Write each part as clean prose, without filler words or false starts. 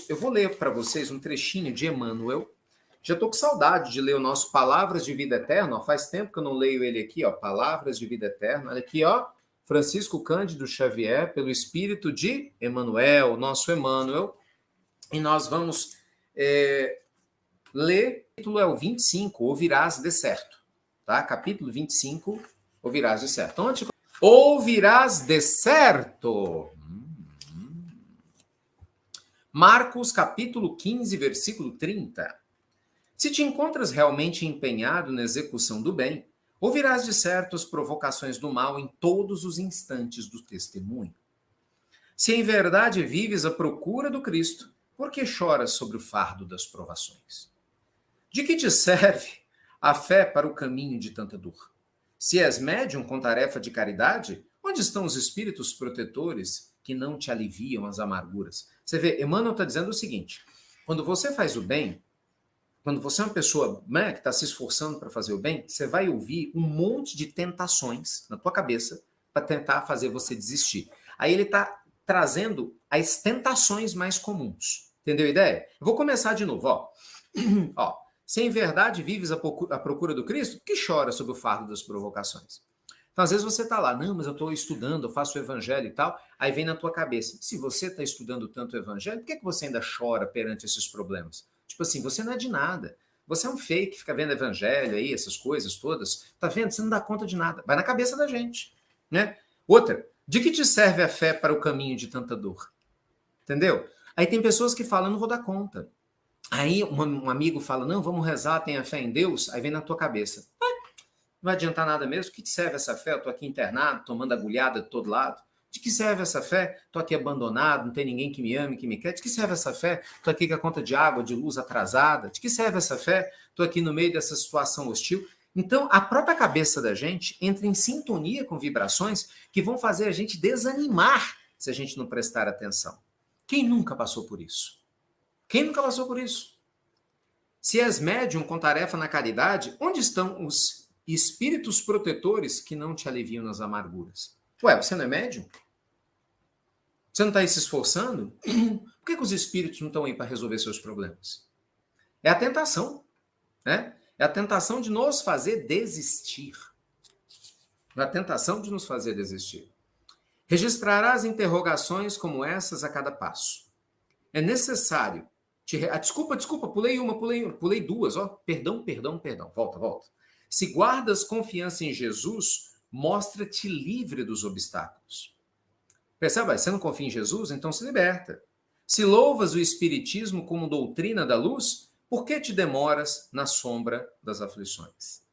eu vou ler para vocês um trechinho de Emmanuel. Já estou com saudade de ler o nosso Palavras de Vida Eterna. Ó, faz tempo que eu não leio ele aqui, ó, Palavras de Vida Eterna. Olha aqui, ó, Francisco Cândido Xavier, pelo Espírito de Emmanuel, nosso Emmanuel. E nós vamos ler, o capítulo é o 25, Ouvirás de certo. Tá? Capítulo 25, Ouvirás de certo. Então, antes, ouvirás de certo. Marcos, capítulo 15, versículo 30. Se te encontras realmente empenhado na execução do bem, ouvirás de certo as provocações do mal em todos os instantes do testemunho. Se em verdade vives à procura do Cristo, por que choras sobre o fardo das provações? De que te serve a fé para o caminho de tanta dor? Se és médium com tarefa de caridade, onde estão os espíritos protetores que não te aliviam as amarguras? Você vê, Emmanuel está dizendo o seguinte, quando você faz o bem, quando você é uma pessoa, né, que está se esforçando para fazer o bem, você vai ouvir um monte de tentações na tua cabeça para tentar fazer você desistir. Aí ele está trazendo as tentações mais comuns. Entendeu a ideia? Eu vou começar de novo. Ó, se em verdade vives à procura do Cristo, que chora sob o fardo das provocações? Então, às vezes você está lá, não, mas eu estou estudando, eu faço o evangelho e tal, aí vem na tua cabeça, se você está estudando tanto o evangelho, por que você ainda chora perante esses problemas? Tipo assim, você não é de nada. Você é um fake, fica vendo evangelho aí, essas coisas todas. Tá vendo? Você não dá conta de nada. Vai na cabeça da gente, né? Outra, de que te serve a fé para o caminho de tanta dor? Entendeu? Aí tem pessoas que falam, não vou dar conta. Aí um amigo fala, não, vamos rezar, tenha fé em Deus. Aí vem na tua cabeça, não vai adiantar nada mesmo. O que te serve essa fé? Eu tô aqui internado, tomando agulhada de todo lado. De que serve essa fé? Estou aqui abandonado, não tem ninguém que me ame, que me quer. De que serve essa fé? Estou aqui com a conta de água, de luz atrasada. De que serve essa fé? Estou aqui no meio dessa situação hostil. Então, a própria cabeça da gente entra em sintonia com vibrações que vão fazer a gente desanimar se a gente não prestar atenção. Quem nunca passou por isso? Quem nunca passou por isso? Se és médium com tarefa na caridade, onde estão os espíritos protetores que não te aliviam nas amarguras? Ué, você não é médium? Você não está aí se esforçando? Por que os espíritos não estão aí para resolver seus problemas? É a tentação, né? É a tentação de nos fazer desistir. É a tentação de nos fazer desistir. Registrarás interrogações como essas a cada passo. É necessário... Desculpa, pulei duas. Ó. Perdão. Volta. Se guardas confiança em Jesus, mostra-te livre dos obstáculos. Percebe? Você não confia em Jesus? Então se liberta. Se louvas o Espiritismo como doutrina da luz, por que te demoras na sombra das aflições?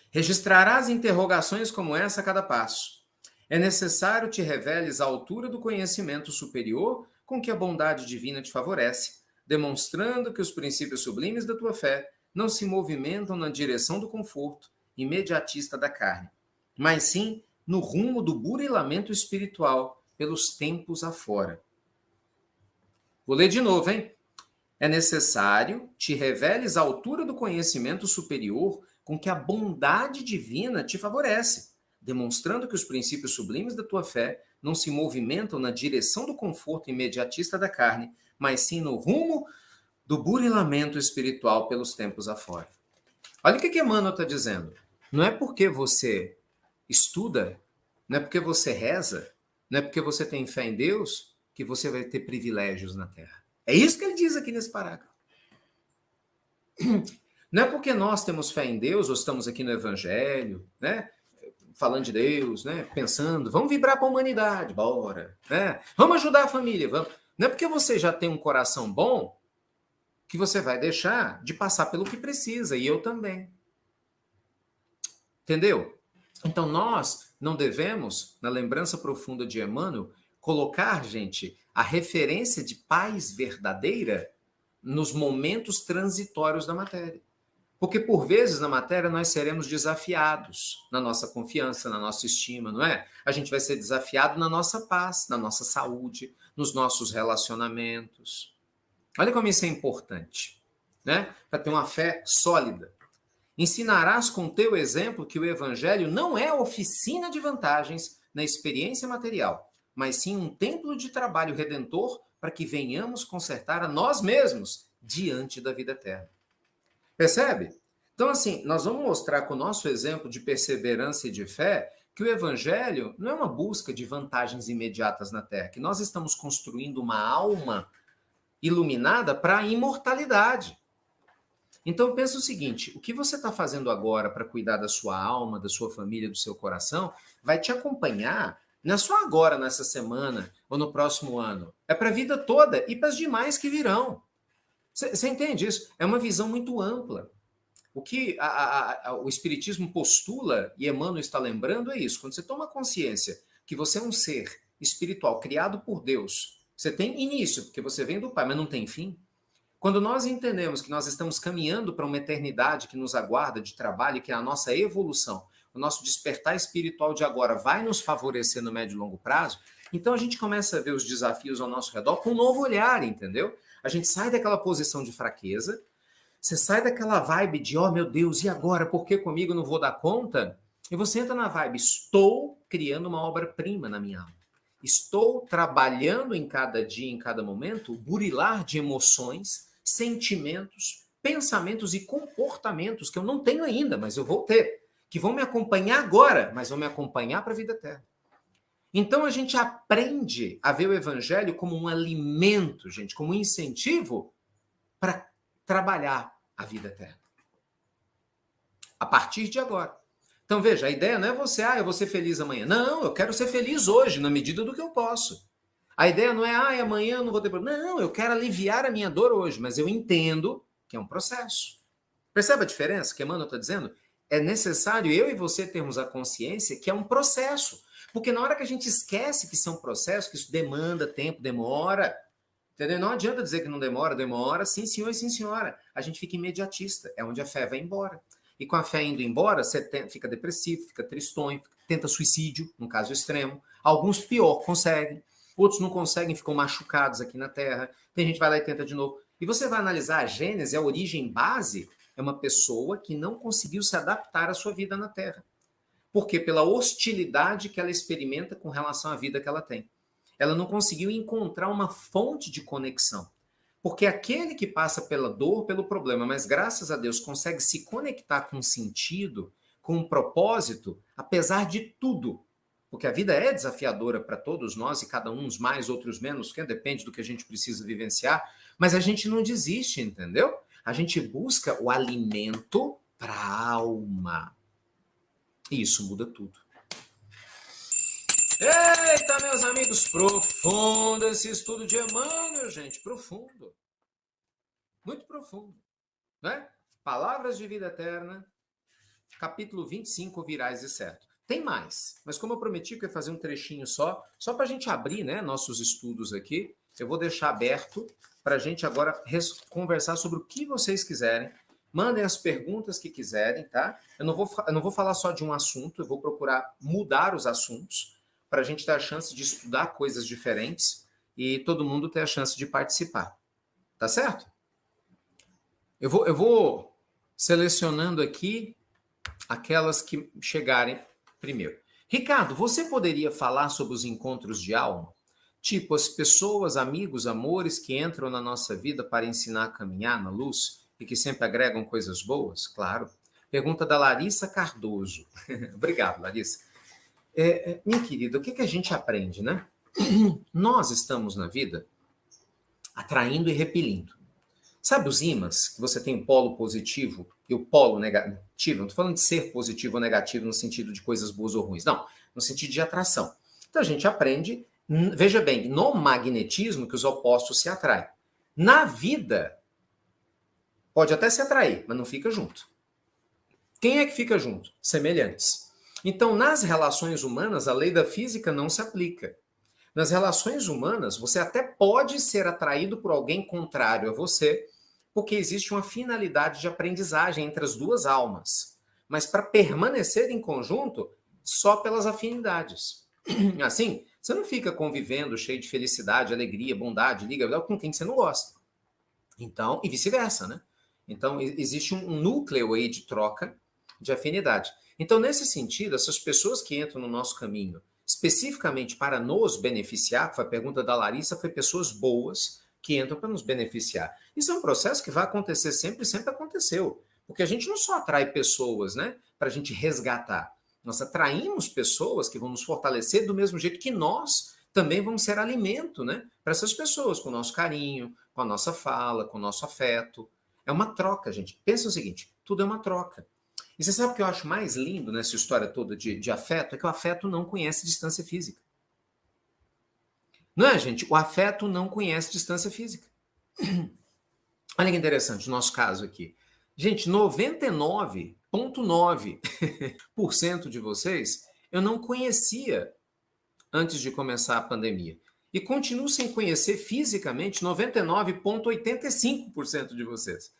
Registrarás interrogações como essa a cada passo. É necessário te reveles à altura do conhecimento superior com que a bondade divina te favorece, demonstrando que os princípios sublimes da tua fé não se movimentam na direção do conforto imediatista da carne, mas sim no rumo do burilamento espiritual pelos tempos afora. Vou ler de novo, hein? É necessário te reveles à altura do conhecimento superior com que a bondade divina te favorece, demonstrando que os princípios sublimes da tua fé não se movimentam na direção do conforto imediatista da carne, mas sim no rumo do burilamento espiritual pelos tempos afora. Olha o que Emmanuel está dizendo. Não é porque você estuda, não é porque você reza, não é porque você tem fé em Deus que você vai ter privilégios na Terra. É isso que ele diz aqui nesse parágrafo. Não é porque nós temos fé em Deus ou estamos aqui no Evangelho, né? Falando de Deus, né? Pensando, vamos vibrar para a humanidade, bora, né? Vamos ajudar a família, vamos. Não é porque você já tem um coração bom que você vai deixar de passar pelo que precisa, e eu também. Entendeu? Então nós não devemos, na lembrança profunda de Emmanuel, colocar, gente, a referência de paz verdadeira nos momentos transitórios da matéria. Porque, por vezes, na matéria, nós seremos desafiados na nossa confiança, na nossa estima, não é? A gente vai ser desafiado na nossa paz, na nossa saúde, nos nossos relacionamentos. Olha como isso é importante, né? Para ter uma fé sólida. Ensinarás com teu exemplo que o Evangelho não é oficina de vantagens na experiência material, mas sim um templo de trabalho redentor para que venhamos consertar a nós mesmos diante da vida eterna. Percebe? Então, assim, nós vamos mostrar com o nosso exemplo de perseverança e de fé que o evangelho não é uma busca de vantagens imediatas na terra, que nós estamos construindo uma alma iluminada para a imortalidade. Então, pensa o seguinte, o que você está fazendo agora para cuidar da sua alma, da sua família, do seu coração, vai te acompanhar, não é só agora, nessa semana, ou no próximo ano. É para a vida toda e para as demais que virão. Você entende isso? É uma visão muito ampla. O que o Espiritismo postula, e Emmanuel está lembrando, é isso. Quando você toma consciência que você é um ser espiritual criado por Deus, você tem início, porque você vem do Pai, mas não tem fim. Quando nós entendemos que nós estamos caminhando para uma eternidade que nos aguarda de trabalho, que é a nossa evolução, o nosso despertar espiritual de agora vai nos favorecer no médio e longo prazo, então a gente começa a ver os desafios ao nosso redor com um novo olhar, entendeu? A gente sai daquela posição de fraqueza, você sai daquela vibe de, oh meu Deus, e agora? Por que comigo eu não vou dar conta? E você entra na vibe, estou criando uma obra-prima na minha alma. Estou trabalhando em cada dia, em cada momento, o burilar de emoções, sentimentos, pensamentos e comportamentos que eu não tenho ainda, mas eu vou ter, que vão me acompanhar agora, mas vão me acompanhar para a vida eterna. Então a gente aprende a ver o evangelho como um alimento, gente, como um incentivo para trabalhar a vida eterna. A partir de agora. Então veja, a ideia não é você, eu vou ser feliz amanhã. Não, eu quero ser feliz hoje, na medida do que eu posso. A ideia não é, amanhã eu não vou ter problema. Não, eu quero aliviar a minha dor hoje, mas eu entendo que é um processo. Percebe a diferença que Emmanuel está dizendo? É necessário eu e você termos a consciência que é um processo. Porque na hora que a gente esquece que são processos, que isso demanda tempo, demora, entendeu? Não adianta dizer que não demora, demora, sim senhor e sim senhora. A gente fica imediatista, é onde a fé vai embora. E com a fé indo embora, você fica depressivo, fica tristonho, tenta suicídio, num caso extremo. Alguns pior, conseguem. Outros não conseguem, ficam machucados aqui na Terra. Tem gente que vai lá e tenta de novo. E você vai analisar a Gênese, a origem base, é uma pessoa que não conseguiu se adaptar à sua vida na Terra. Por quê? Pela hostilidade que ela experimenta com relação à vida que ela tem. Ela não conseguiu encontrar uma fonte de conexão. Porque aquele que passa pela dor, pelo problema, mas graças a Deus consegue se conectar com um sentido, com um propósito, apesar de tudo. Porque a vida é desafiadora para todos nós, e cada um uns mais, outros menos, que depende do que a gente precisa vivenciar, mas a gente não desiste, entendeu? A gente busca o alimento para a alma. E isso muda tudo. Eita, meus amigos, profundo esse estudo de Emmanuel, gente, profundo. Muito profundo, né? Palavras de vida eterna, capítulo 25, ouvirás de certo. Tem mais, mas como eu prometi que eu ia fazer um trechinho só para a gente abrir, né, nossos estudos aqui, eu vou deixar aberto para a gente agora conversar sobre o que vocês quiserem. Mandem as perguntas que quiserem, tá? Eu não vou falar só de um assunto, eu vou procurar mudar os assuntos para a gente ter a chance de estudar coisas diferentes e todo mundo ter a chance de participar. Tá certo? Eu vou selecionando aqui aquelas que chegarem primeiro. Ricardo, você poderia falar sobre os encontros de alma? Tipo, as pessoas, amigos, amores que entram na nossa vida para ensinar a caminhar na luz e que sempre agregam coisas boas? Claro. Pergunta da Larissa Cardoso. Obrigado, Larissa. Minha querida, o que a gente aprende, né? Nós estamos na vida atraindo e repelindo. Sabe os ímãs, que você tem o polo positivo e o polo negativo? Não estou falando de ser positivo ou negativo no sentido de coisas boas ou ruins. Não, no sentido de atração. Então a gente aprende, veja bem, no magnetismo que os opostos se atraem. Na vida, pode até se atrair, mas não fica junto. Quem é que fica junto? Semelhantes. Então, nas relações humanas, a lei da física não se aplica. Nas relações humanas, você até pode ser atraído por alguém contrário a você, porque existe uma finalidade de aprendizagem entre as duas almas. Mas para permanecer em conjunto, só pelas afinidades. Assim, você não fica convivendo cheio de felicidade, alegria, bondade, liga com quem você não gosta. Então, e vice-versa, né? Então, existe um núcleo aí de troca de afinidade. Então, nesse sentido, essas pessoas que entram no nosso caminho especificamente para nos beneficiar, que foi a pergunta da Larissa, foi pessoas boas que entram para nos beneficiar. Isso é um processo que vai acontecer sempre, sempre aconteceu. Porque a gente não só atrai pessoas, né, para a gente resgatar. Nós atraímos pessoas que vão nos fortalecer do mesmo jeito que nós também vamos ser alimento, né, para essas pessoas, com o nosso carinho, com a nossa fala, com o nosso afeto. É uma troca, gente. Pensa o seguinte, tudo é uma troca. E você sabe o que eu acho mais lindo nessa história toda de afeto? É que o afeto não conhece distância física. Não é, gente? O afeto não conhece distância física. Olha que interessante o nosso caso aqui. Gente, 99,9% de vocês eu não conhecia antes de começar a pandemia. E continuo sem conhecer fisicamente 99,85% de vocês.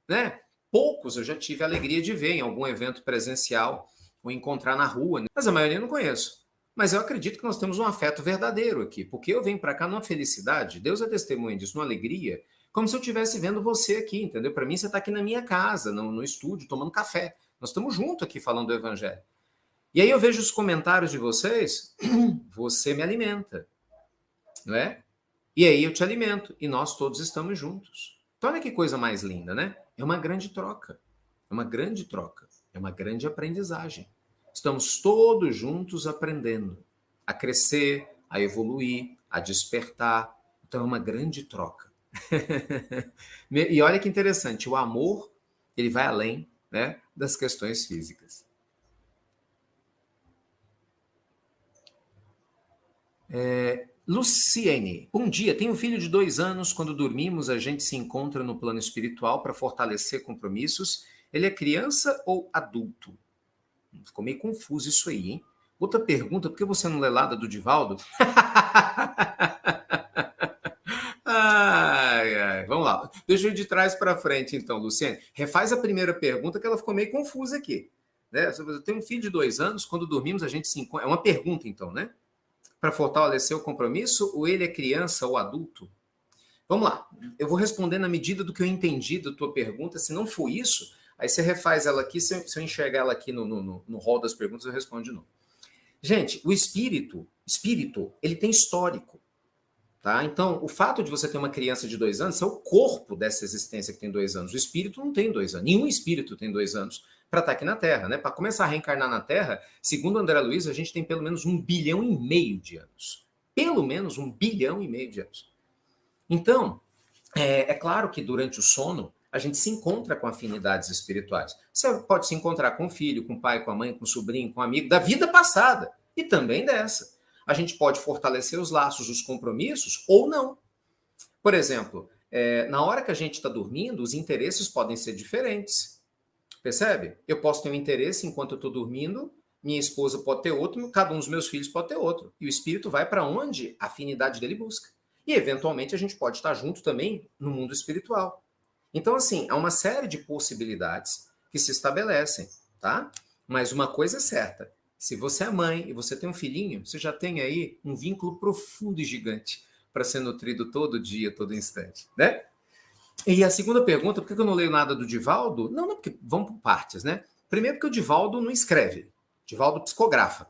Né? Poucos eu já tive a alegria de ver em algum evento presencial ou encontrar na rua, mas a maioria eu não conheço. Mas eu acredito que nós temos um afeto verdadeiro aqui, porque eu venho para cá numa felicidade, Deus é testemunha disso, numa alegria, como se eu estivesse vendo você aqui, entendeu? Para mim, você está aqui na minha casa, no estúdio, tomando café. Nós estamos juntos aqui falando do Evangelho. E aí eu vejo os comentários de vocês, você me alimenta, não é? E aí eu te alimento, e nós todos estamos juntos. Então olha que coisa mais linda, né? É uma grande troca, é uma grande troca, é uma grande aprendizagem. Estamos todos juntos aprendendo a crescer, a evoluir, a despertar. Então é uma grande troca. E olha que interessante, o amor, ele vai além, né, das questões físicas. Luciene, bom dia. Tenho um filho de 2 anos. Quando dormimos, a gente se encontra no plano espiritual para fortalecer compromissos. Ele é criança ou adulto? Ficou meio confuso isso aí, hein? Outra pergunta, por que você não lê nada do Divaldo? Ai, vamos lá. Deixa eu ir de trás para frente, então, Luciene. Refaz a primeira pergunta, que ela ficou meio confusa aqui. Né? Eu tenho um filho de 2 anos. Quando dormimos, a gente se encontra. É uma pergunta, então, né? Para fortalecer o compromisso, ou ele é criança ou adulto? Vamos lá, eu vou responder na medida do que eu entendi da tua pergunta. Se não for isso, aí você refaz ela aqui, se eu enxergar ela aqui no rol das perguntas, eu respondo de novo. Gente, o espírito, ele tem histórico, tá? Então, o fato de você ter uma criança de 2 anos é o corpo dessa existência que tem 2 anos. O espírito não tem 2 anos, nenhum espírito tem 2 anos para estar aqui na Terra, né? Para começar a reencarnar na Terra, segundo André Luiz, a gente tem pelo menos 1,5 bilhão de anos. Pelo menos 1,5 bilhão de anos. Então, é claro que durante o sono, a gente se encontra com afinidades espirituais. Você pode se encontrar com o filho, com o pai, com a mãe, com o sobrinho, com o amigo, da vida passada e também dessa. A gente pode fortalecer os laços, os compromissos ou não. Por exemplo, na hora que a gente está dormindo, os interesses podem ser diferentes. Percebe? Eu posso ter um interesse enquanto eu estou dormindo, minha esposa pode ter outro, cada um dos meus filhos pode ter outro. E o espírito vai para onde a afinidade dele busca. E, eventualmente, a gente pode estar junto também no mundo espiritual. Então, assim, há uma série de possibilidades que se estabelecem, tá? Mas uma coisa é certa, se você é mãe e você tem um filhinho, você já tem aí um vínculo profundo e gigante para ser nutrido todo dia, todo instante, né? E a segunda pergunta, por que eu não leio nada do Divaldo? Não, porque vamos por partes, né? Primeiro porque o Divaldo não escreve, o Divaldo psicografa.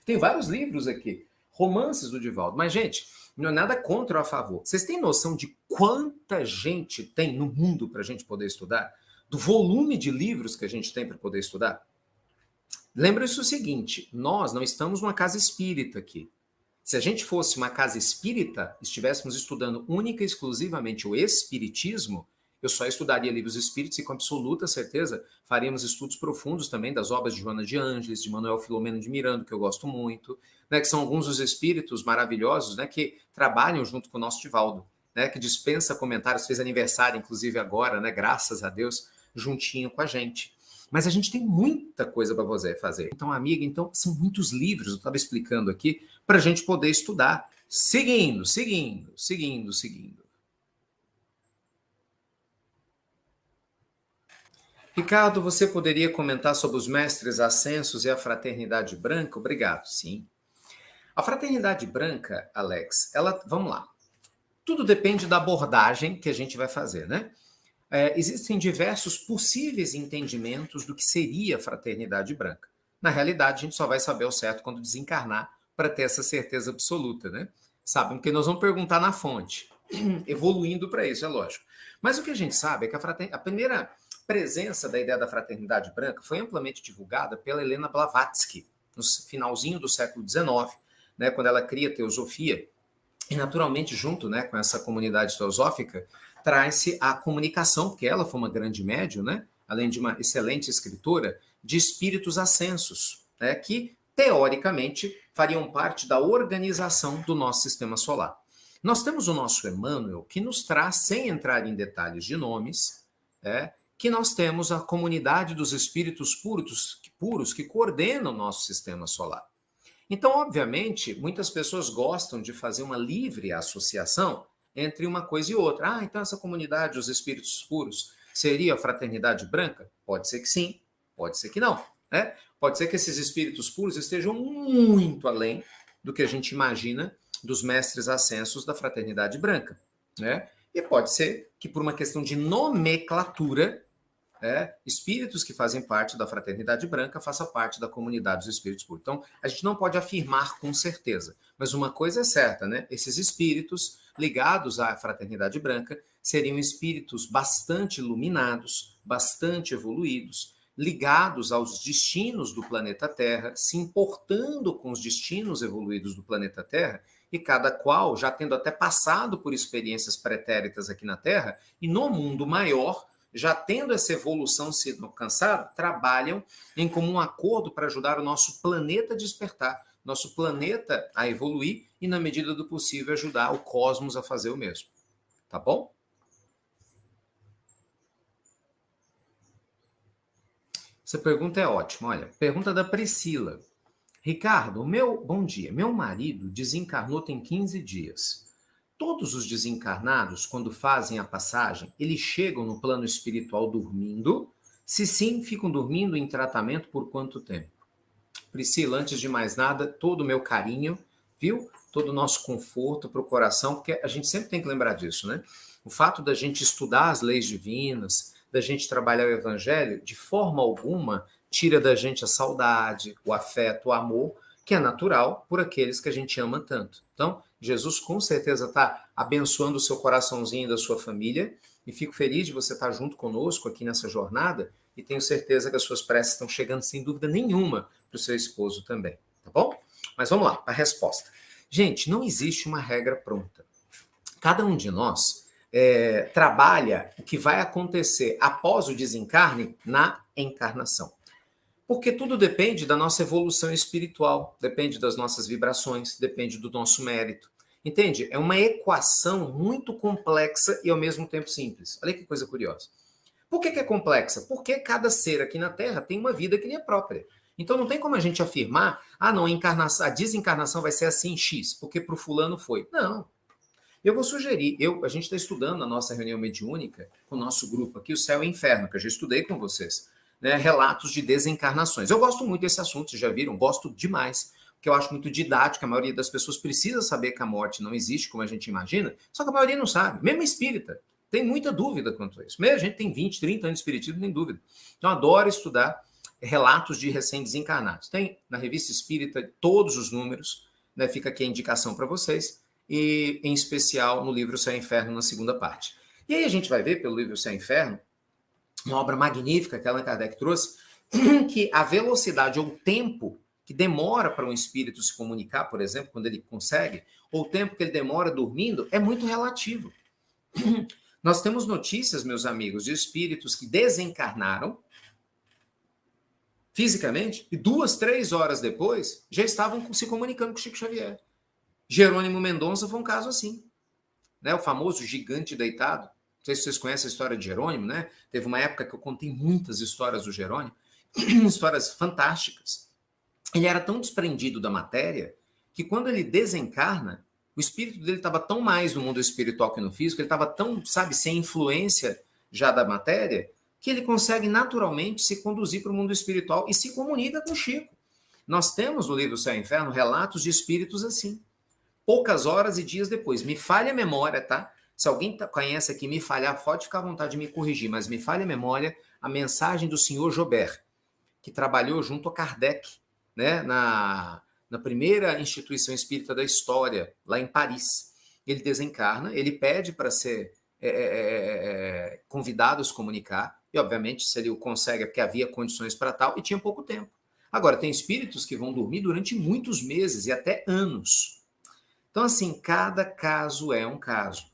Tem vários livros aqui, romances do Divaldo. Mas, gente, não é nada contra ou a favor. Vocês têm noção de quanta gente tem no mundo para a gente poder estudar? Do volume de livros que a gente tem para poder estudar? Lembre-se o seguinte, nós não estamos numa casa espírita aqui. Se a gente fosse uma casa espírita, estivéssemos estudando única e exclusivamente o espiritismo, eu só estudaria livros espíritos e com absoluta certeza faríamos estudos profundos também das obras de Joana de Ângeles, de Manuel Filomeno de Miranda, que eu gosto muito, né, que são alguns dos espíritos maravilhosos, né, que trabalham junto com o nosso Divaldo, né, que dispensa comentários, fez aniversário inclusive agora, né, graças a Deus, juntinho com a gente. Mas a gente tem muita coisa para você fazer. Então, amiga, são muitos livros, eu estava explicando aqui, para a gente poder estudar. Seguindo. Ricardo, você poderia comentar sobre os mestres ascensos e a fraternidade branca? Obrigado, sim. A fraternidade branca, Alex, vamos lá. Tudo depende da abordagem que a gente vai fazer, né? Existem diversos possíveis entendimentos do que seria a fraternidade branca. Na realidade, a gente só vai saber ao certo quando desencarnar para ter essa certeza absoluta, né? Sabem, porque nós vamos perguntar na fonte, evoluindo para isso, é lógico. Mas o que a gente sabe é que a primeira presença da ideia da fraternidade branca foi amplamente divulgada pela Helena Blavatsky, no finalzinho do século XIX, né, quando ela cria a teosofia, e naturalmente junto, né, com essa comunidade teosófica, traz-se a comunicação, porque ela foi uma grande médium, né, além de uma excelente escritora, de espíritos ascensos, né, que teoricamente fariam parte da organização do nosso sistema solar. Nós temos o nosso Emmanuel, que nos traz, sem entrar em detalhes de nomes, que nós temos a comunidade dos espíritos puros que coordenam o nosso sistema solar. Então, obviamente, muitas pessoas gostam de fazer uma livre associação entre uma coisa e outra. Ah, então essa comunidade dos espíritos puros seria a fraternidade branca? Pode ser que sim, pode ser que não. Né? Pode ser que esses espíritos puros estejam muito além do que a gente imagina dos mestres ascensos da fraternidade branca. Né? E pode ser que, por uma questão de nomenclatura, espíritos que fazem parte da fraternidade branca façam parte da comunidade dos espíritos puros. Então, a gente não pode afirmar com certeza, mas uma coisa é certa, né? Esses espíritos ligados à fraternidade branca seriam espíritos bastante iluminados, bastante evoluídos, ligados aos destinos do planeta Terra, se importando com os destinos evoluídos do planeta Terra, e cada qual já tendo até passado por experiências pretéritas aqui na Terra, e no mundo maior, já tendo essa evolução sido alcançada, trabalham em comum acordo para ajudar o nosso planeta a despertar, nosso planeta a evoluir e, na medida do possível, ajudar o cosmos a fazer o mesmo. Tá bom? Essa pergunta é ótima. Olha, pergunta da Priscila. Ricardo, bom dia. Meu marido desencarnou tem 15 dias. Todos os desencarnados, quando fazem a passagem, eles chegam no plano espiritual dormindo? Se sim, ficam dormindo em tratamento por quanto tempo? Priscila, antes de mais nada, todo o meu carinho, viu? Todo o nosso conforto para o coração, porque a gente sempre tem que lembrar disso, né? O fato da gente estudar as leis divinas, da gente trabalhar o evangelho, de forma alguma tira da gente a saudade, o afeto, o amor, que é natural por aqueles que a gente ama tanto. Então, Jesus com certeza está abençoando o seu coraçãozinho e da sua família, e fico feliz de você estar junto conosco aqui nessa jornada, e tenho certeza que as suas preces estão chegando sem dúvida nenhuma para o seu esposo também, tá bom? Mas vamos lá, a resposta. Gente, não existe uma regra pronta. Cada um de nós trabalha o que vai acontecer após o desencarne na encarnação. Porque tudo depende da nossa evolução espiritual, depende das nossas vibrações, depende do nosso mérito. Entende? É uma equação muito complexa e ao mesmo tempo simples. Olha que coisa curiosa. Por que é complexa? Porque cada ser aqui na Terra tem uma vida que lhe é própria. Então não tem como a gente afirmar, não, a desencarnação vai ser assim X, porque para o fulano foi. Não. Eu vou sugerir, a gente está estudando na nossa reunião mediúnica, com o nosso grupo aqui, o Céu e o Inferno, que eu já estudei com vocês, né, relatos de desencarnações. Eu gosto muito desse assunto, vocês já viram? Gosto demais, porque eu acho muito didático, a maioria das pessoas precisa saber que a morte não existe, como a gente imagina, só que a maioria não sabe, mesmo espírita, tem muita dúvida quanto a isso. Mesmo a gente tem 20, 30 anos de espiritismo, nem dúvida. Então, adoro estudar relatos de recém-desencarnados. Tem na Revista Espírita todos os números, né, fica aqui a indicação para vocês, e em especial no livro Céu e Inferno, na segunda parte. E aí a gente vai ver pelo livro Céu e Inferno, uma obra magnífica que Allan Kardec trouxe, que a velocidade ou o tempo que demora para um espírito se comunicar, por exemplo, quando ele consegue, ou o tempo que ele demora dormindo, é muito relativo. Nós temos notícias, meus amigos, de espíritos que desencarnaram fisicamente e 2, 3 horas depois já estavam se comunicando com Chico Xavier. Jerônimo Mendonça foi um caso assim, né? O famoso gigante deitado. Não sei se vocês conhecem a história de Jerônimo, né? Teve uma época que eu contei muitas histórias do Jerônimo, histórias fantásticas. Ele era tão desprendido da matéria que quando ele desencarna, o espírito dele estava tão mais no mundo espiritual que no físico, ele estava tão, sabe, sem influência já da matéria, que ele consegue naturalmente se conduzir para o mundo espiritual e se comunica com Chico. Nós temos no livro Céu e Inferno relatos de espíritos assim. Poucas horas e dias depois. Me falha a memória, tá? Se alguém conhece aqui, me falhar, pode ficar à vontade de me corrigir, mas me falha a memória a mensagem do senhor Jobert, que trabalhou junto a Kardec, né, na primeira instituição espírita da história, lá em Paris. Ele desencarna, ele pede para ser convidado a se comunicar, e obviamente se ele o consegue é porque havia condições para tal, e tinha pouco tempo. Agora, tem espíritos que vão dormir durante muitos meses e até anos. Então, assim, cada caso é um caso.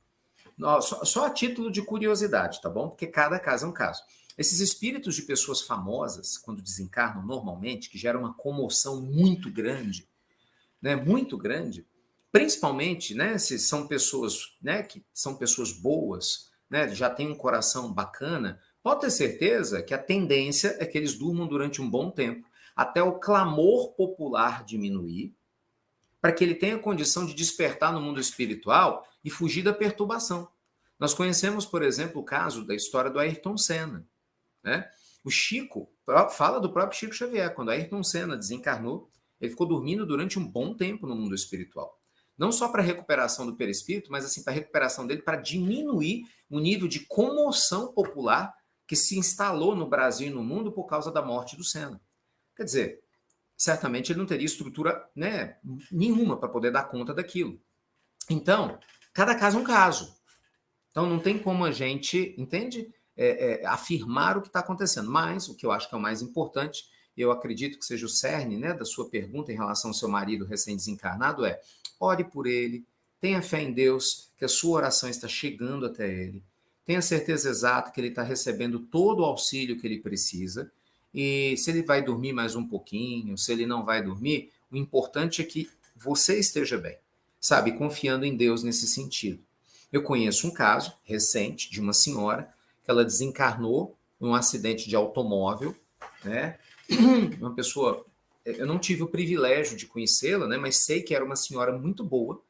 Só a título de curiosidade, tá bom? Porque cada caso é um caso. Esses espíritos de pessoas famosas, quando desencarnam normalmente, que geram uma comoção muito grande, né, muito grande, principalmente, né, se são pessoas, né, que são pessoas boas, né, já têm um coração bacana, pode ter certeza que a tendência é que eles durmam durante um bom tempo, até o clamor popular diminuir, para que ele tenha condição de despertar no mundo espiritual e fugir da perturbação. Nós conhecemos, por exemplo, o caso da história do Ayrton Senna, né? O Chico fala do próprio Chico Xavier. Quando Ayrton Senna desencarnou, ele ficou dormindo durante um bom tempo no mundo espiritual. Não só para a recuperação do perispírito, mas assim para a recuperação dele, para diminuir o nível de comoção popular que se instalou no Brasil e no mundo por causa da morte do Senna. Quer dizer, certamente ele não teria estrutura, né, nenhuma para poder dar conta daquilo. Então, cada caso é um caso. Então, não tem como a gente, entende? Afirmar o que está acontecendo. Mas, o que eu acho que é o mais importante, eu acredito que seja o cerne, né, da sua pergunta em relação ao seu marido recém-desencarnado, é: ore por ele, tenha fé em Deus, que a sua oração está chegando até ele, tenha certeza exata que ele está recebendo todo o auxílio que ele precisa, e se ele vai dormir mais um pouquinho, se ele não vai dormir, o importante é que você esteja bem, sabe, confiando em Deus nesse sentido. Eu conheço um caso recente de uma senhora que ela desencarnou em um acidente de automóvel, né? Uma pessoa, eu não tive o privilégio de conhecê-la, né? Mas sei que era uma senhora muito boa.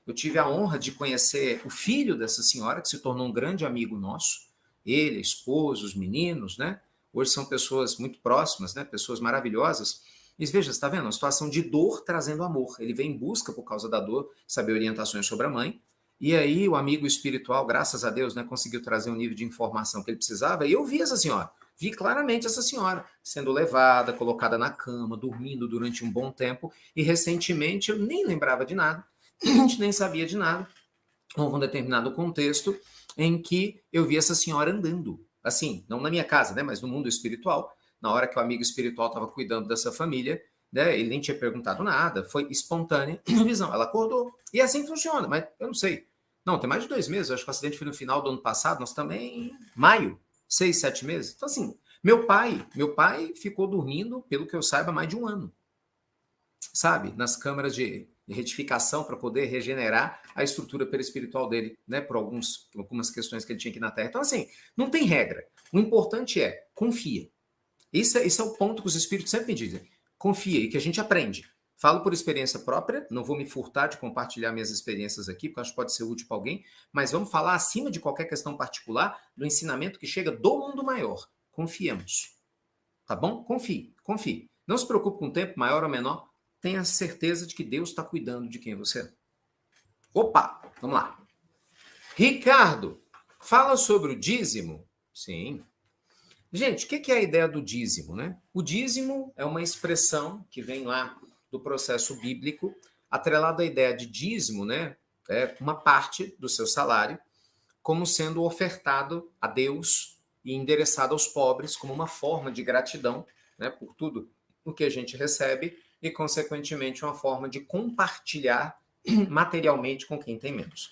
Eu tive a honra de conhecer o filho dessa senhora, que se tornou um grande amigo nosso. Ele, a esposa, os meninos, né? Hoje são pessoas muito próximas, né? Pessoas maravilhosas. E veja, você está vendo? Uma situação de dor trazendo amor. Ele vem em busca, por causa da dor, saber orientações sobre a mãe. E aí o amigo espiritual, graças a Deus, né, conseguiu trazer um nível de informação que ele precisava. E eu vi essa senhora. Vi claramente essa senhora sendo levada, colocada na cama, dormindo durante um bom tempo. E recentemente eu nem lembrava de nada. A gente nem sabia de nada. Houve um determinado contexto em que eu vi essa senhora andando. Assim, não na minha casa, né, mas no mundo espiritual. Na hora que o amigo espiritual estava cuidando dessa família, né, ele nem tinha perguntado nada, foi espontânea a visão. Ela acordou. E é assim que funciona, mas eu não sei. Não, tem mais de 2 meses. Eu acho que o acidente foi no final do ano passado. Nós também em maio, 6, 7 meses. Então, assim, meu pai ficou dormindo, pelo que eu saiba, mais de um ano, sabe? Nas câmaras de retificação para poder regenerar a estrutura perispiritual dele, né? Por algumas questões que ele tinha aqui na Terra. Então, assim, não tem regra. O importante é confia. Esse é o ponto que os espíritos sempre me dizem. Confia e que a gente aprende. Falo por experiência própria, não vou me furtar de compartilhar minhas experiências aqui, porque acho que pode ser útil para alguém, mas vamos falar acima de qualquer questão particular do ensinamento que chega do mundo maior. Confiemos. Tá bom? Confie, confie. Não se preocupe com o tempo, maior ou menor. Tenha certeza de que Deus está cuidando de quem você é. Opa, vamos lá. Ricardo, fala sobre o dízimo? Sim. Gente, o que é a ideia do dízimo, né? O dízimo é uma expressão que vem lá do processo bíblico, atrelado à ideia de dízimo, né? É uma parte do seu salário, como sendo ofertado a Deus e endereçado aos pobres como uma forma de gratidão, né, por tudo o que a gente recebe e, consequentemente, uma forma de compartilhar materialmente com quem tem menos.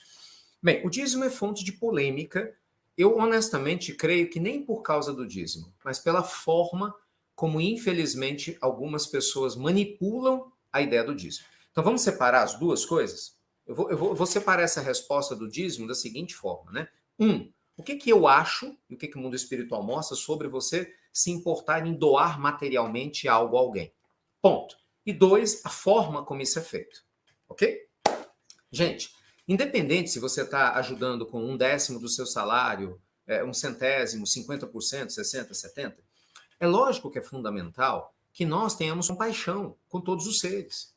Bem, o dízimo é fonte de polêmica. Eu, honestamente, creio que nem por causa do dízimo, mas pela forma como, infelizmente, algumas pessoas manipulam a ideia do dízimo. Então, vamos separar as duas coisas? Eu vou separar essa resposta do dízimo da seguinte forma, né? O que eu acho, e o que o mundo espiritual mostra sobre você se importar em doar materialmente algo a alguém. Ponto. E 2, a forma como isso é feito. Ok? Gente, independente se você está ajudando com 1/10 do seu salário, 1/100, 50%, 60%, 70%, é lógico que é fundamental que nós tenhamos compaixão com todos os seres.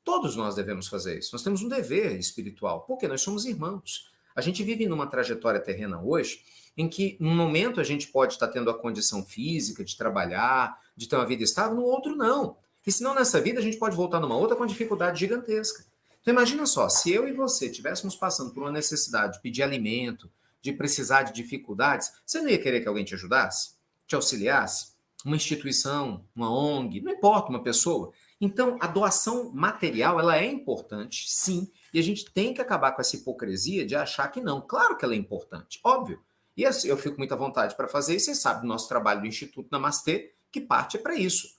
Todos nós devemos fazer isso. Nós temos um dever espiritual, porque nós somos irmãos. A gente vive numa trajetória terrena hoje em que, num momento, a gente pode estar tendo a condição física de trabalhar, de ter uma vida estável, no outro não. E senão, nessa vida, a gente pode voltar numa outra com dificuldade gigantesca. Então, imagina só, se eu e você estivéssemos passando por uma necessidade de pedir alimento, de precisar de dificuldades, você não ia querer que alguém te ajudasse? Te auxiliasse? Uma instituição, uma ONG, não importa, uma pessoa. Então, a doação material, ela é importante, sim, e a gente tem que acabar com essa hipocrisia de achar que não. Claro que ela é importante, óbvio. E assim, eu fico muito à vontade para fazer, e você sabe do nosso trabalho do Instituto Namastê, que parte é para isso.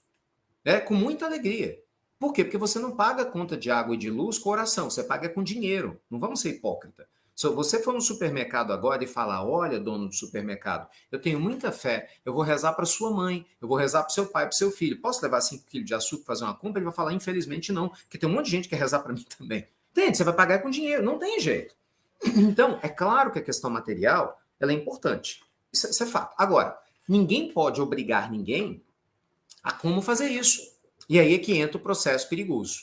Com muita alegria. Por quê? Porque você não paga a conta de água e de luz com oração, você paga com dinheiro. Não vamos ser hipócrita. Se você for no supermercado agora e falar, olha, dono do supermercado, eu tenho muita fé, eu vou rezar para sua mãe, eu vou rezar para seu pai, para seu filho. Posso levar 5 quilos de açúcar para fazer uma compra? Ele vai falar, infelizmente não, porque tem um monte de gente que quer rezar para mim também. Entende? Você vai pagar com dinheiro, não tem jeito. Então, é claro que a questão material ela é importante. Isso é fato. Agora, ninguém pode obrigar ninguém a como fazer isso. E aí é que entra o processo perigoso,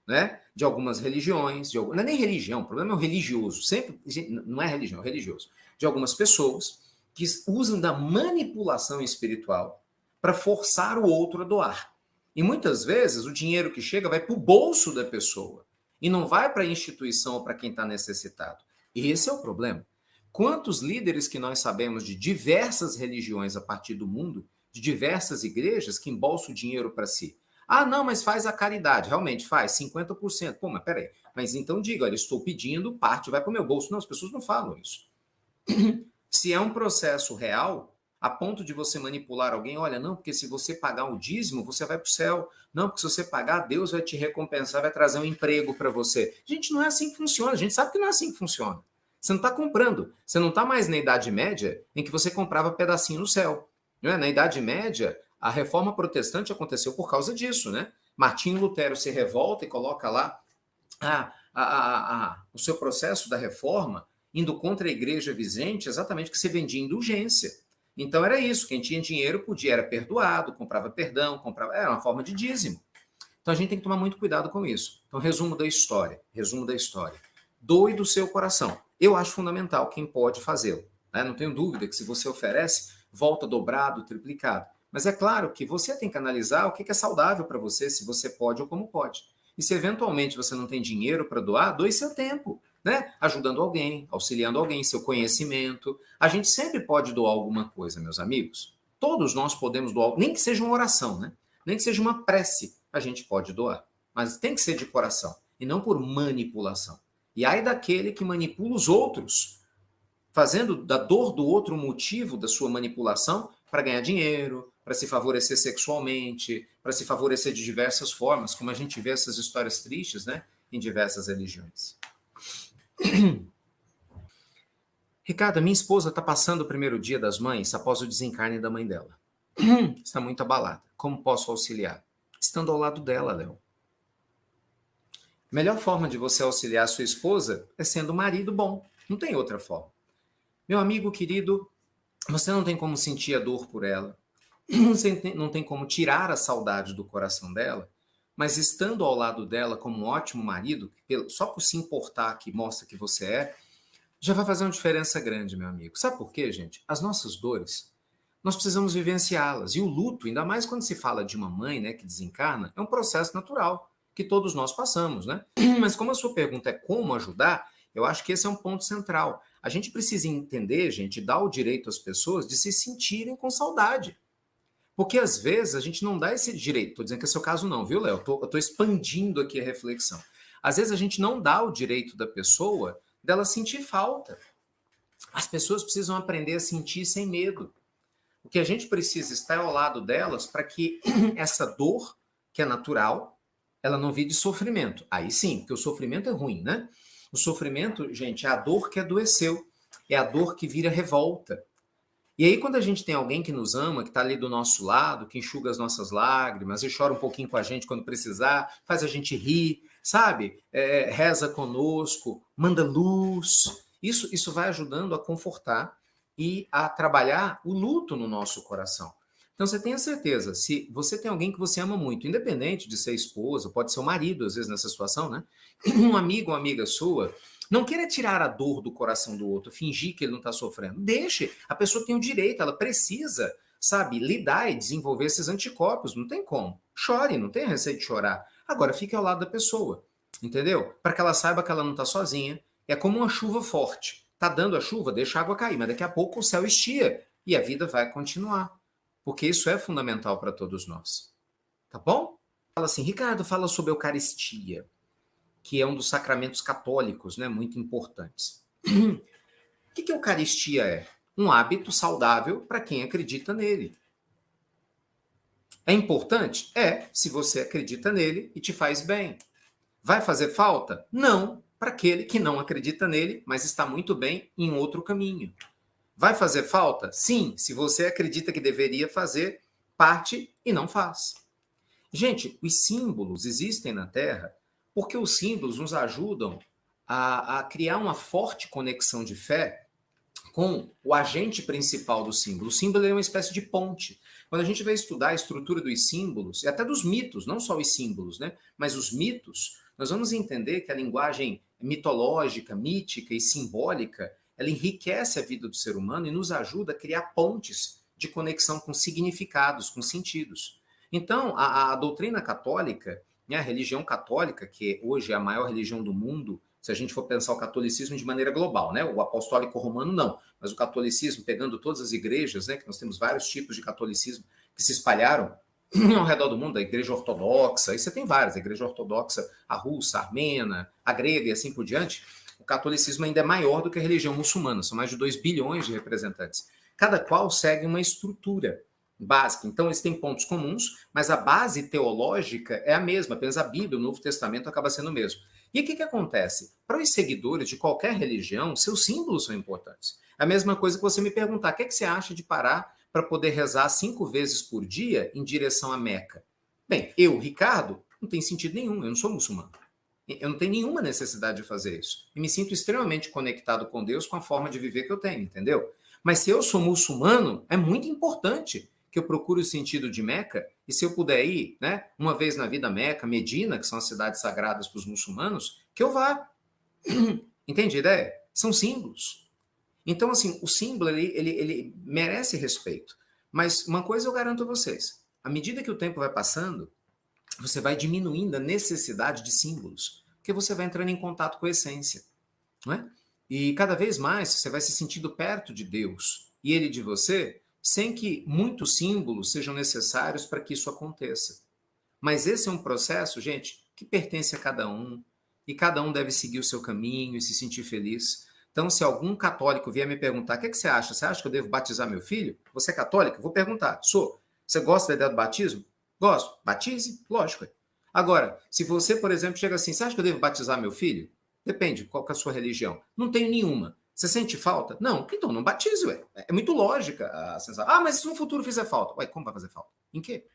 né? De algumas religiões, não é nem religião, o problema é o religioso, sempre, não é religião, é religioso. De algumas pessoas que usam da manipulação espiritual para forçar o outro a doar. E muitas vezes o dinheiro que chega vai para o bolso da pessoa e não vai para a instituição ou para quem está necessitado. E esse é o problema. Quantos líderes que nós sabemos de diversas religiões a partir do mundo, de diversas igrejas, que embolsam o dinheiro para si? Ah, não, mas faz a caridade. Realmente faz, 50%. Pô, mas peraí. Mas então diga, olha, estou pedindo, parte vai para o meu bolso. Não, as pessoas não falam isso. Se é um processo real, a ponto de você manipular alguém, olha, não, porque se você pagar o dízimo, você vai para o céu. Não, porque se você pagar, Deus vai te recompensar, vai trazer um emprego para você. Gente, não é assim que funciona. A gente sabe que não é assim que funciona. Você não está comprando. Você não está mais na Idade Média em que você comprava pedacinho no céu. Não é? Na Idade Média, a reforma protestante aconteceu por causa disso, né? Martinho Lutero se revolta e coloca lá o seu processo da reforma, indo contra a igreja vigente, exatamente que se vendia indulgência. Então era isso, quem tinha dinheiro podia, era perdoado, comprava perdão, era uma forma de dízimo. Então a gente tem que tomar muito cuidado com isso. Então, resumo da história. Doe do seu coração. Eu acho fundamental quem pode fazê-lo. Né? Não tenho dúvida que se você oferece, volta dobrado, triplicado. Mas é claro que você tem que analisar o que é saudável para você, se você pode ou como pode. E se eventualmente você não tem dinheiro para doar, doe seu tempo, né? Ajudando alguém, auxiliando alguém, seu conhecimento. A gente sempre pode doar alguma coisa, meus amigos. Todos nós podemos doar, nem que seja uma oração, né? Nem que seja uma prece, a gente pode doar. Mas tem que ser de coração, e não por manipulação. E ai daquele que manipula os outros, fazendo da dor do outro motivo da sua manipulação para ganhar dinheiro, para se favorecer sexualmente, para se favorecer de diversas formas, como a gente vê essas histórias tristes, né, em diversas religiões. Ricardo, minha esposa está passando o primeiro dia das mães após o desencarne da mãe dela. Está muito abalada. Como posso auxiliar? Estando ao lado dela, Léo. A melhor forma de você auxiliar a sua esposa é sendo um marido bom. Não tem outra forma. Meu amigo querido, você não tem como sentir a dor por ela. Você não tem como tirar a saudade do coração dela, mas estando ao lado dela como um ótimo marido, só por se importar que mostra que você é, já vai fazer uma diferença grande, meu amigo. Sabe por quê, gente? As nossas dores, nós precisamos vivenciá-las. E o luto, ainda mais quando se fala de uma mãe, né, que desencarna, é um processo natural que todos nós passamos, né? Mas como a sua pergunta é como ajudar, eu acho que esse é um ponto central. A gente precisa entender, gente, dar o direito às pessoas de se sentirem com saudade. Porque às vezes a gente não dá esse direito. Estou dizendo que é seu caso não, viu, Léo? Eu estou expandindo aqui a reflexão. Às vezes a gente não dá o direito da pessoa dela sentir falta. As pessoas precisam aprender a sentir sem medo. O que a gente precisa é estar ao lado delas para que essa dor, que é natural, ela não vire sofrimento. Aí sim, porque o sofrimento é ruim, né? O sofrimento, gente, é a dor que adoeceu. É a dor que vira revolta. E aí, quando a gente tem alguém que nos ama, que está ali do nosso lado, que enxuga as nossas lágrimas e chora um pouquinho com a gente quando precisar, faz a gente rir, sabe? Reza conosco, manda luz. Isso vai ajudando a confortar e a trabalhar o luto no nosso coração. Então, você tenha certeza, se você tem alguém que você ama muito, independente de ser esposa, pode ser o marido, às vezes, nessa situação, né? Um amigo ou amiga sua, Não queira tirar a dor do coração do outro, fingir que ele não está sofrendo. Deixe, a pessoa tem o direito, ela precisa, sabe, lidar e desenvolver esses anticorpos, não tem como. Chore, não tem receio de chorar. Agora, fique ao lado da pessoa, entendeu? Para que ela saiba que ela não está sozinha. É como uma chuva forte. Tá dando a chuva, deixa a água cair, mas daqui a pouco o céu estia e a vida vai continuar. Porque isso é fundamental para todos nós. Tá bom? Fala assim, Ricardo, fala sobre a Eucaristia, que é um dos sacramentos católicos, né, muito importantes. O que a Eucaristia é? Um hábito saudável para quem acredita nele. É importante? É, se você acredita nele e te faz bem. Vai fazer falta? Não, para aquele que não acredita nele, mas está muito bem em outro caminho. Vai fazer falta? Sim, se você acredita que deveria fazer parte e não faz. Gente, os símbolos existem na Terra porque os símbolos nos ajudam a criar uma forte conexão de fé com o agente principal do símbolo. O símbolo é uma espécie de ponte. Quando a gente vai estudar a estrutura dos símbolos, e até dos mitos, não só os símbolos, né, mas os mitos, nós vamos entender que a linguagem mitológica, mítica e simbólica, ela enriquece a vida do ser humano e nos ajuda a criar pontes de conexão com significados, com sentidos. Então, a doutrina católica, né, a religião católica, que hoje é a maior religião do mundo, se a gente for pensar o catolicismo de maneira global, né? O apostólico romano não, mas o catolicismo, pegando todas as igrejas, né? Que nós temos vários tipos de catolicismo que se espalharam ao redor do mundo, a igreja ortodoxa, aí você tem várias, a igreja ortodoxa, a russa, a armena, a grega e assim por diante. O catolicismo ainda é maior do que a religião muçulmana, são mais de 2 bilhões de representantes. Cada qual segue uma estrutura básica. Então, eles têm pontos comuns, mas a base teológica é a mesma, apenas a Bíblia, o Novo Testamento, acaba sendo o mesmo. E o que acontece? Para os seguidores de qualquer religião, seus símbolos são importantes. A mesma coisa que você me perguntar, o que você acha de parar para poder rezar 5 vezes por dia em direção a Meca? Bem, eu, Ricardo, não tem sentido nenhum, eu não sou muçulmano. Eu não tenho nenhuma necessidade de fazer isso. E me sinto extremamente conectado com Deus, com a forma de viver que eu tenho, entendeu? Mas se eu sou muçulmano, é muito importante que eu procure o sentido de Meca, e se eu puder ir, né, uma vez na vida Meca, Medina, que são as cidades sagradas para os muçulmanos, que eu vá. Entende a ideia? São símbolos. Então, assim, o símbolo, ele merece respeito. Mas uma coisa eu garanto a vocês, à medida que o tempo vai passando, você vai diminuindo a necessidade de símbolos, porque você vai entrando em contato com a essência, não é? E cada vez mais você vai se sentindo perto de Deus e Ele de você, sem que muitos símbolos sejam necessários para que isso aconteça. Mas esse é um processo, gente, que pertence a cada um, e cada um deve seguir o seu caminho e se sentir feliz. Então, se algum católico vier me perguntar, o que você acha? Você acha que eu devo batizar meu filho? Você é católico? Eu vou perguntar. Sou. Você gosta da ideia do batismo? Gosto. Batize? Lógico. Agora, se você, por exemplo, chega assim, você acha que eu devo batizar meu filho? Depende, qual que é a sua religião? Não tenho nenhuma. Você sente falta? Não. Então não batize, ué. É muito lógica a sensação. Ah, mas se no futuro fizer falta? Ué, como vai fazer falta? Em quê?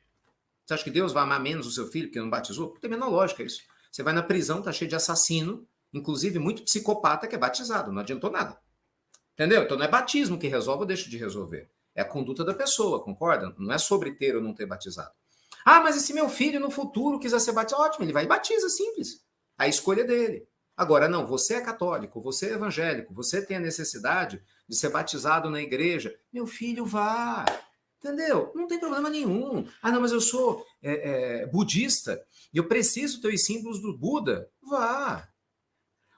Você acha que Deus vai amar menos o seu filho porque não batizou? Não tem a menor lógica isso. Você vai na prisão, tá cheio de assassino, inclusive muito psicopata que é batizado. Não adiantou nada. Entendeu? Então não é batismo que resolve ou deixa de resolver. É a conduta da pessoa, concorda? Não é sobre ter ou não ter batizado. Ah, mas e se meu filho no futuro quiser ser batizado? Ótimo, ele vai e batiza, simples. A escolha dele. Agora, não, você é católico, você é evangélico, você tem a necessidade de ser batizado na igreja. Meu filho, vá. Entendeu? Não tem problema nenhum. Ah, não, mas eu sou budista e eu preciso ter os símbolos do Buda. Vá.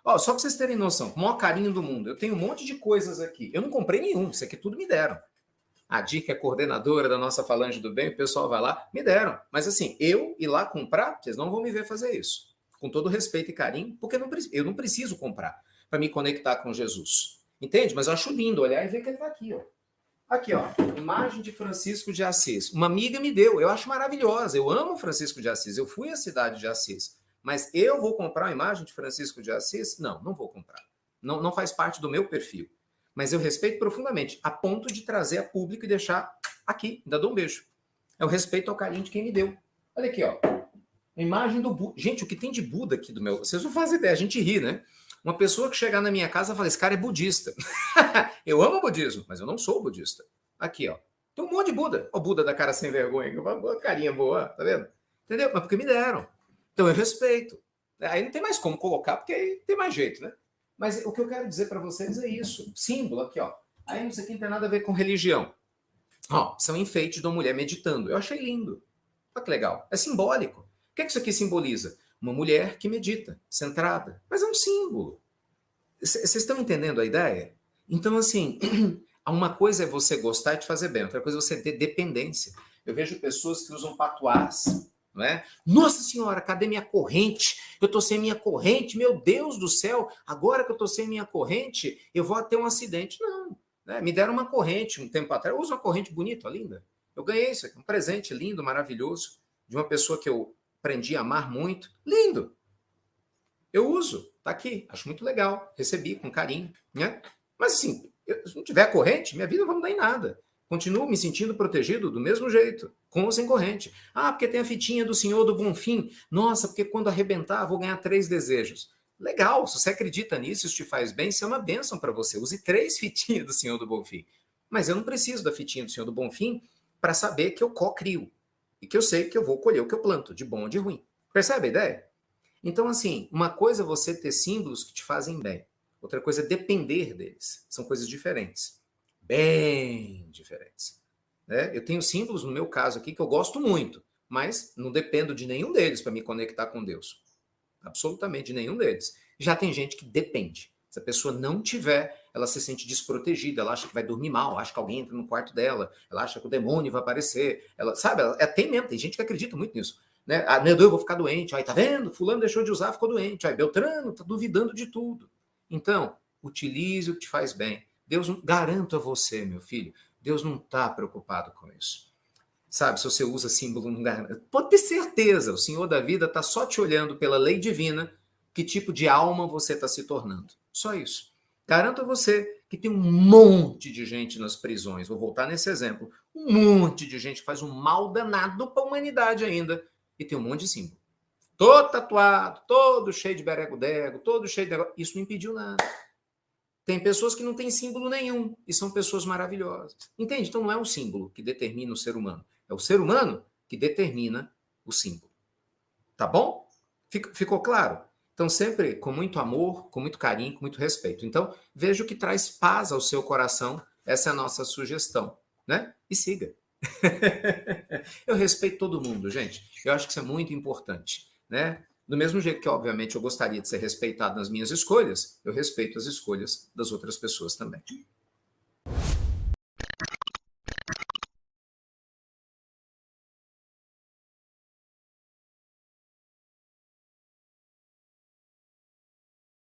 Ó, só para vocês terem noção, com o maior carinho do mundo, eu tenho um monte de coisas aqui. Eu não comprei nenhum, isso aqui tudo me deram. A Dica é coordenadora da nossa Falange do Bem, o pessoal vai lá, me deram. Mas assim, eu ir lá comprar, vocês não vão me ver fazer isso. Com todo respeito e carinho, porque eu não preciso comprar para me conectar com Jesus. Entende? Mas eu acho lindo olhar e ver que ele está aqui, ó. Aqui, ó, imagem de Francisco de Assis. Uma amiga me deu, eu acho maravilhosa. Eu amo Francisco de Assis, eu fui à cidade de Assis. Mas eu vou comprar uma imagem de Francisco de Assis? Não, não vou comprar. Não, não faz parte do meu perfil. Mas eu respeito profundamente, a ponto de trazer a público e deixar aqui. Ainda dou um beijo. É o respeito ao carinho de quem me deu. Olha aqui, ó. A imagem do Buda. Gente, o que tem de Buda aqui do meu... Vocês não fazem ideia, a gente ri, né? Uma pessoa que chegar na minha casa e falar, esse cara é budista. Eu amo o budismo, mas eu não sou budista. Aqui, ó. Tem um monte de Buda. O Buda da cara sem vergonha. Uma carinha boa, tá vendo? Entendeu? Mas porque me deram. Então eu respeito. Aí não tem mais como colocar, porque aí tem mais jeito, né? Mas o que eu quero dizer para vocês é isso. Símbolo aqui, ó. Aí isso aqui não tem nada a ver com religião. Ó, são enfeites de uma mulher meditando. Eu achei lindo. Olha que legal. É simbólico. O que é que isso aqui simboliza? Uma mulher que medita, centrada. Mas é um símbolo. Vocês estão entendendo a ideia? Então, assim, uma coisa é você gostar de fazer bem, outra coisa é você ter dependência. Eu vejo pessoas que usam patuás, não é? Nossa Senhora, cadê minha corrente? Eu tô sem minha corrente, meu Deus do céu, agora que eu tô sem minha corrente, eu vou ter um acidente. Não, né? Me deram uma corrente um tempo atrás, eu uso uma corrente bonita, linda. Eu ganhei isso aqui, um presente lindo, maravilhoso, de uma pessoa que eu aprendi a amar muito. Lindo! Eu uso, tá aqui, acho muito legal, recebi com carinho, né? Mas assim, se não tiver corrente, minha vida não vai mudar em nada. Continuo me sentindo protegido do mesmo jeito, com ou sem corrente. Ah, porque tem a fitinha do Senhor do Bonfim. Nossa, porque quando arrebentar, vou ganhar 3 desejos. Legal, se você acredita nisso, isso te faz bem, isso é uma bênção para você. Use 3 fitinhas do Senhor do Bonfim. Mas eu não preciso da fitinha do Senhor do Bonfim para saber que eu co-crio. E que eu sei que eu vou colher o que eu planto, de bom ou de ruim. Percebe a ideia? Então, assim, uma coisa é você ter símbolos que te fazem bem. Outra coisa é depender deles. São coisas diferentes. Bem diferentes. Né? Eu tenho símbolos, no meu caso aqui, que eu gosto muito, mas não dependo de nenhum deles para me conectar com Deus. Absolutamente nenhum deles. Já tem gente que depende. Se a pessoa não tiver, ela se sente desprotegida, ela acha que vai dormir mal, acha que alguém entra no quarto dela, ela acha que o demônio vai aparecer, ela, sabe, tem mesmo, tem gente que acredita muito nisso. Né? Ah, meu Deus, eu vou ficar doente. Aí, tá vendo? Fulano deixou de usar, ficou doente. Aí, Beltrano tá duvidando de tudo. Então, utilize o que te faz bem. Deus, garanto a você, meu filho, Deus não está preocupado com isso. Sabe, se você usa símbolo, não garante. Pode ter certeza, o Senhor da vida está só te olhando pela lei divina que tipo de alma você está se tornando. Só isso. Garanto a você que tem um monte de gente nas prisões. Vou voltar nesse exemplo. Um monte de gente que faz um mal danado para a humanidade ainda. E tem um monte de símbolo. Todo tatuado, todo cheio de berego-dego, todo cheio de negócio. Isso não impediu nada. Tem pessoas que não têm símbolo nenhum e são pessoas maravilhosas. Entende? Então não é o símbolo que determina o ser humano. É o ser humano que determina o símbolo. Tá bom? Ficou claro? Então, sempre com muito amor, com muito carinho, com muito respeito. Então, veja o que traz paz ao seu coração. Essa é a nossa sugestão, né? E siga. Eu respeito todo mundo, gente. Eu acho que isso é muito importante, né? Do mesmo jeito que, obviamente, eu gostaria de ser respeitado nas minhas escolhas, eu respeito as escolhas das outras pessoas também.